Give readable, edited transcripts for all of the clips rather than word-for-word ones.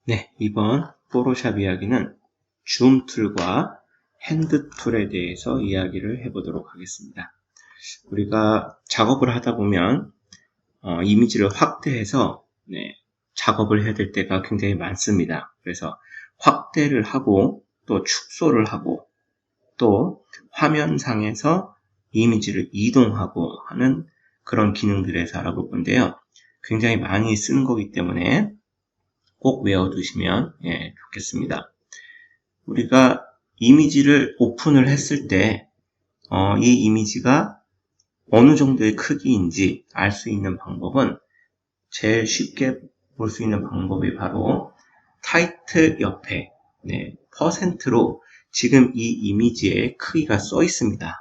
네, 이번 포토샵 이야기는 줌 툴과 핸드 툴에 대해서 이야기를 해보도록 하겠습니다. 우리가 작업을 하다 보면 이미지를 확대해서 작업을 해야 될 때가 굉장히 많습니다. 그래서 확대를 하고 또 축소를 하고 또 화면상에서 이미지를 이동하고 하는 그런 기능들에 대해서 알아볼 건데요. 굉장히 많이 쓰는 거기 때문에 꼭 외워두시면 좋겠습니다. 우리가 이미지를 오픈을 했을 때 이 이미지가 어느 정도의 크기인지 알 수 있는 방법은 제일 쉽게 볼 수 있는 방법이 바로 타이틀 옆에 퍼센트로 지금 이 이미지의 크기가 써 있습니다.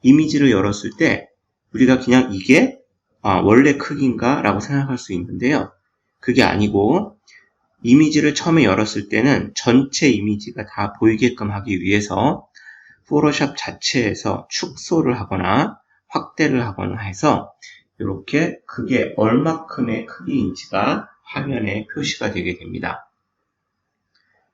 이미지를 열었을 때 우리가 그냥 이게 원래 크기인가 라고 생각할 수 있는데요. 그게 아니고 이미지를 처음에 열었을 때는 전체 이미지가 다 보이게끔 하기 위해서 포토샵 자체에서 축소를 하거나 확대를 하거나 해서 이렇게 그게 얼마큼의 크기인지가 화면에 표시가 되게 됩니다.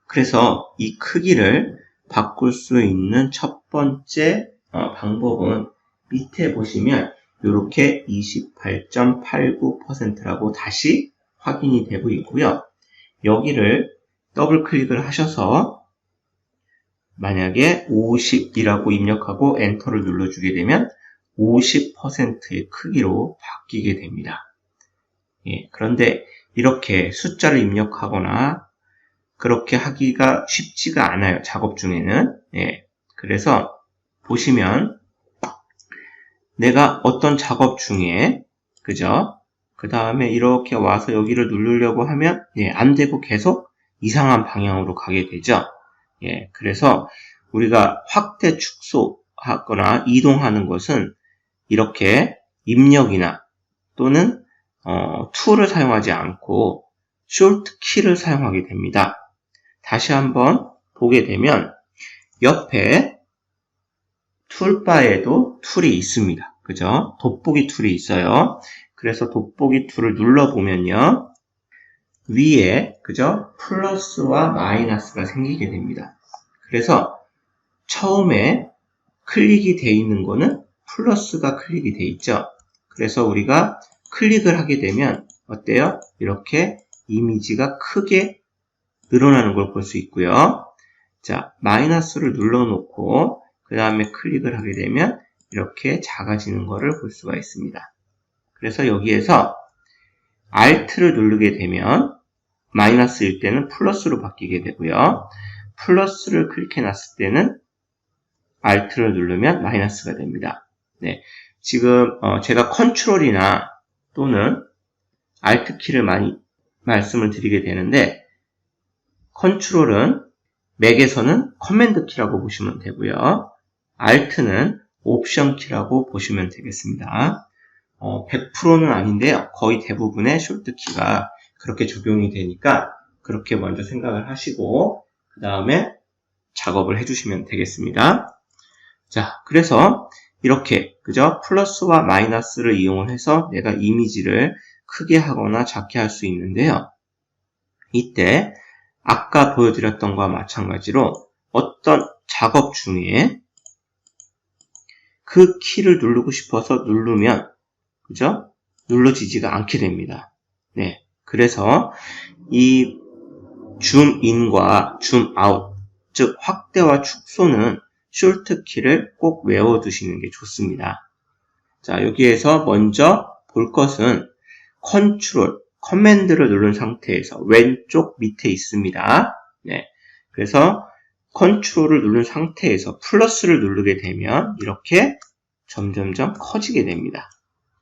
그래서 이 크기를 바꿀 수 있는 첫 번째 방법은 밑에 보시면 이렇게 28.89%라고 다시 확인이 되고 있고요. 여기를 더블 클릭을 하셔서 만약에 50이라고 입력하고 엔터를 눌러주게 되면 50%의 크기로 바뀌게 됩니다. 그런데 이렇게 숫자를 입력하거나 그렇게 하기가 쉽지가 않아요. 작업 중에는. 그래서 보시면 내가 어떤 작업 중에 그죠? 그 다음에 이렇게 와서 여기를 누르려고 하면 안 되고 계속 이상한 방향으로 가게 되죠. 그래서 우리가 확대 축소하거나 이동하는 것은 이렇게 입력이나 또는 툴을 사용하지 않고 Shift 키를 사용하게 됩니다. 다시 한번 보게 되면 옆에 툴바에도 툴이 있습니다. 그죠? 돋보기 툴이 있어요. 그래서 돋보기 툴을 눌러보면요. 위에, 그죠? 플러스와 마이너스가 생기게 됩니다. 그래서 처음에 클릭이 되어 있는 거는 플러스가 클릭이 되어 있죠. 그래서 우리가 클릭을 하게 되면 어때요? 이렇게 이미지가 크게 늘어나는 걸 볼 수 있고요. 자, 마이너스를 눌러놓고 그 다음에 클릭을 하게 되면 이렇게 작아지는 것을 볼 수가 있습니다. 그래서 여기에서 Alt를 누르게 되면 마이너스일 때는 플러스로 바뀌게 되고요. 플러스를 클릭해 놨을 때는 Alt를 누르면 마이너스가 됩니다. 지금 제가 컨트롤이나 또는 Alt 키를 많이 말씀을 드리게 되는데 컨트롤은 맥에서는 커맨드 키라고 보시면 되고요. Alt는 옵션 키라고 보시면 되겠습니다. 100%는 아닌데요. 거의 대부분의 Shift 키가 그렇게 적용이 되니까 그렇게 먼저 생각을 하시고 그 다음에 작업을 해주시면 되겠습니다. 자, 그래서 이렇게 그죠? 플러스와 마이너스를 이용을 해서 내가 이미지를 크게 하거나 작게 할 수 있는데요. 이때 아까 보여드렸던 것과 마찬가지로 어떤 작업 중에 그 키를 누르고 싶어서 누르면 그죠? 눌러지지가 않게 됩니다. 그래서 이 줌인과 줌아웃, 즉 확대와 축소는 Shift 키를 꼭 외워두시는 게 좋습니다. 자, 여기에서 먼저 볼 것은 컨트롤, 커맨드를 누른 상태에서 왼쪽 밑에 있습니다. 그래서 컨트롤을 누른 상태에서 플러스를 누르게 되면 이렇게 점점점 커지게 됩니다.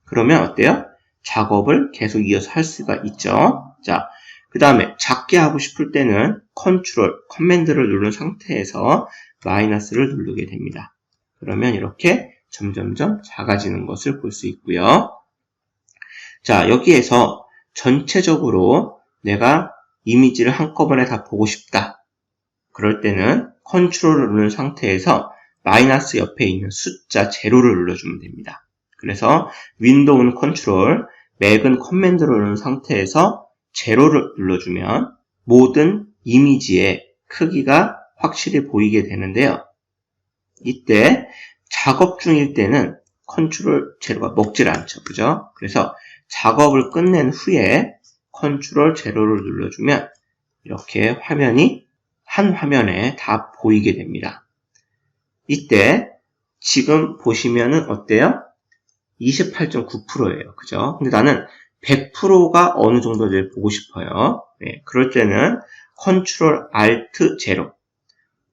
그러면 어때요? 작업을 계속 이어서 할 수가 있죠. 자, 그 다음에 작게 하고 싶을 때는 컨트롤, 커맨드를 누른 상태에서 마이너스를 누르게 됩니다. 그러면 이렇게 점점점 작아지는 것을 볼 수 있고요. 자, 여기에서 전체적으로 내가 이미지를 한꺼번에 다 보고 싶다. 그럴 때는 컨트롤을 누른 상태에서 마이너스 옆에 있는 숫자 제로를 눌러주면 됩니다. 그래서 윈도우는 컨트롤, 맥은 커맨드를 누른 상태에서 제로를 눌러주면 모든 이미지의 크기가 확실히 보이게 되는데요. 이때 작업 중일 때는 컨트롤 제로가 먹질 않죠. 그죠? 그래서 작업을 끝낸 후에 컨트롤 제로를 눌러주면 이렇게 화면이 한 화면에 다 보이게 됩니다. 이때 지금 보시면은 어때요? 28.9%예요. 그죠? 근데 나는 100%가 어느 정도를 보고 싶어요. 네, 그럴 때는 컨트롤 알트 제로,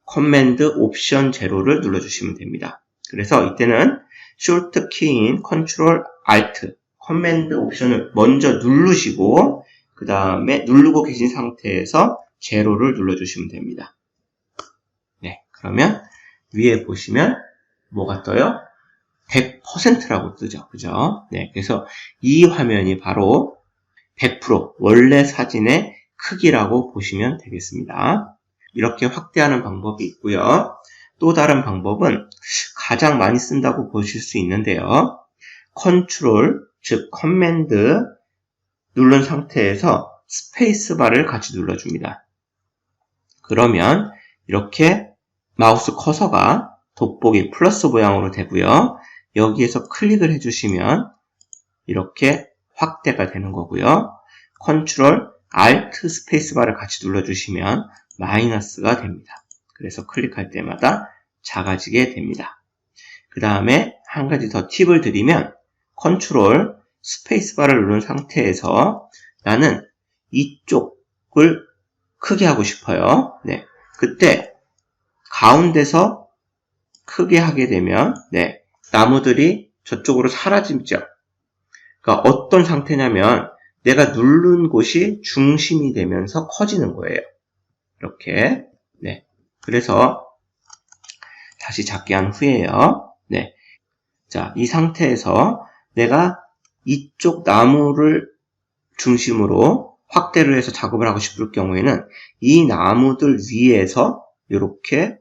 커맨드 옵션 제로를 눌러주시면 됩니다. 그래서 이때는 숄트 키인 컨트롤 알트, 커맨드 옵션을 먼저 누르시고 그 다음에 누르고 계신 상태에서 제로를 눌러주시면 됩니다. 네, 그러면 위에 보시면 뭐가 떠요? 100%라고 뜨죠. 그죠? 네, 그래서 이 화면이 바로 100% 원래 사진의 크기라고 보시면 되겠습니다. 이렇게 확대하는 방법이 있고요. 또 다른 방법은 가장 많이 쓴다고 보실 수 있는데요. 컨트롤, 즉 커맨드 누른 상태에서 스페이스바를 같이 눌러줍니다. 그러면 이렇게 마우스 커서가 돋보기 플러스 모양으로 되고요. 여기에서 클릭을 해주시면 이렇게 확대가 되는 거고요. 컨트롤, 알트, 스페이스바를 같이 눌러주시면 마이너스가 됩니다. 그래서 클릭할 때마다 작아지게 됩니다. 그 다음에 한 가지 더 팁을 드리면 컨트롤, 스페이스바를 누른 상태에서 나는 이쪽을 크게 하고 싶어요. 네, 그때 가운데서 크게 하게 되면 네, 나무들이 저쪽으로 사라지죠. 그러니까 어떤 상태냐면 내가 누른 곳이 중심이 되면서 커지는 거예요. 이렇게. 네. 그래서 다시 작게 한 후에요. 네. 자, 이 상태에서 내가 이쪽 나무를 중심으로 확대를 해서 작업을 하고 싶을 경우에는 이 나무들 위에서 이렇게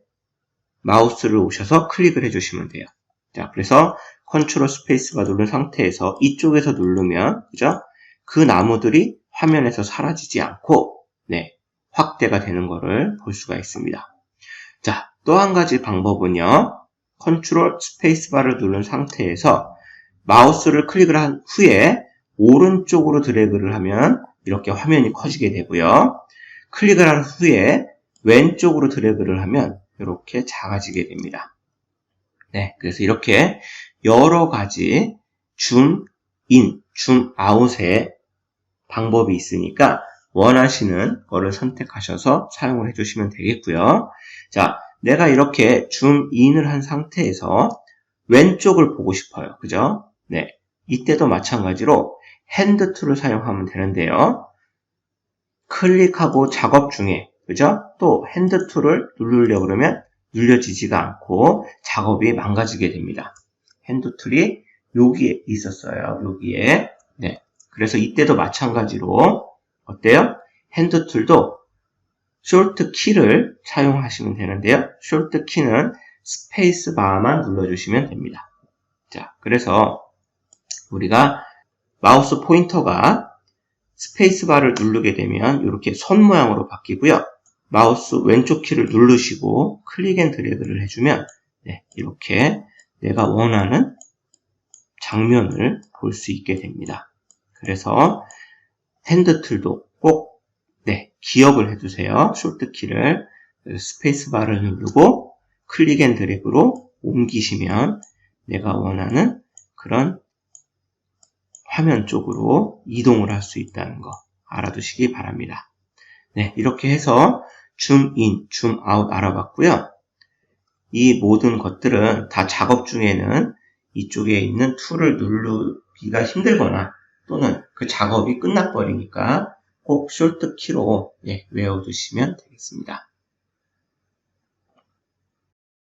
마우스를 오셔서 클릭을 해주시면 돼요. 자, 그래서 컨트롤 스페이스바 누른 상태에서 이쪽에서 누르면, 그죠? 그 나무들이 화면에서 사라지지 않고, 네, 확대가 되는 것을 볼 수가 있습니다. 자, 또 한 가지 방법은요, 컨트롤 스페이스바를 누른 상태에서 마우스를 클릭을 한 후에 오른쪽으로 드래그를 하면 이렇게 화면이 커지게 되고요. 클릭을 한 후에 왼쪽으로 드래그를 하면 이렇게 작아지게 됩니다. 네, 그래서 이렇게 여러 가지 줌 인, 줌 아웃의 방법이 있으니까 원하시는 거를 선택하셔서 사용을 해주시면 되겠고요. 자, 내가 이렇게 줌 인을 한 상태에서 왼쪽을 보고 싶어요. 그죠? 네, 이때도 마찬가지로 핸드 툴을 사용하면 되는데요. 클릭하고 작업 중에, 그죠? 또 핸드 툴을 누르려고 그러면 눌려지지가 않고 작업이 망가지게 됩니다. 핸드 툴이 여기에 있었어요. 여기에. 네. 그래서 이때도 마찬가지로 어때요? 핸드 툴도 숄트 키를 사용하시면 되는데요. 숄트 키는 스페이스 바만 눌러주시면 됩니다. 자, 그래서 우리가 마우스 포인터가 스페이스 바를 누르게 되면 이렇게 선 모양으로 바뀌고요. 마우스 왼쪽 키를 누르시고 클릭 앤 드래그를 해주면 네, 이렇게 내가 원하는 장면을 볼 수 있게 됩니다. 그래서 핸드 툴도 꼭 네, 기억을 해두세요. 숄트 키를 스페이스 바를 누르고 클릭 앤 드래그로 옮기시면 내가 원하는 그런 화면 쪽으로 이동을 할 수 있다는 거 알아두시기 바랍니다. 네, 이렇게 해서 줌 인, 줌 아웃 알아봤고요. 이 모든 것들은 다 작업 중에는 이쪽에 있는 툴을 누르기가 힘들거나 또는 그 작업이 끝나버리니까 꼭 숄트 키로 외워두시면 되겠습니다.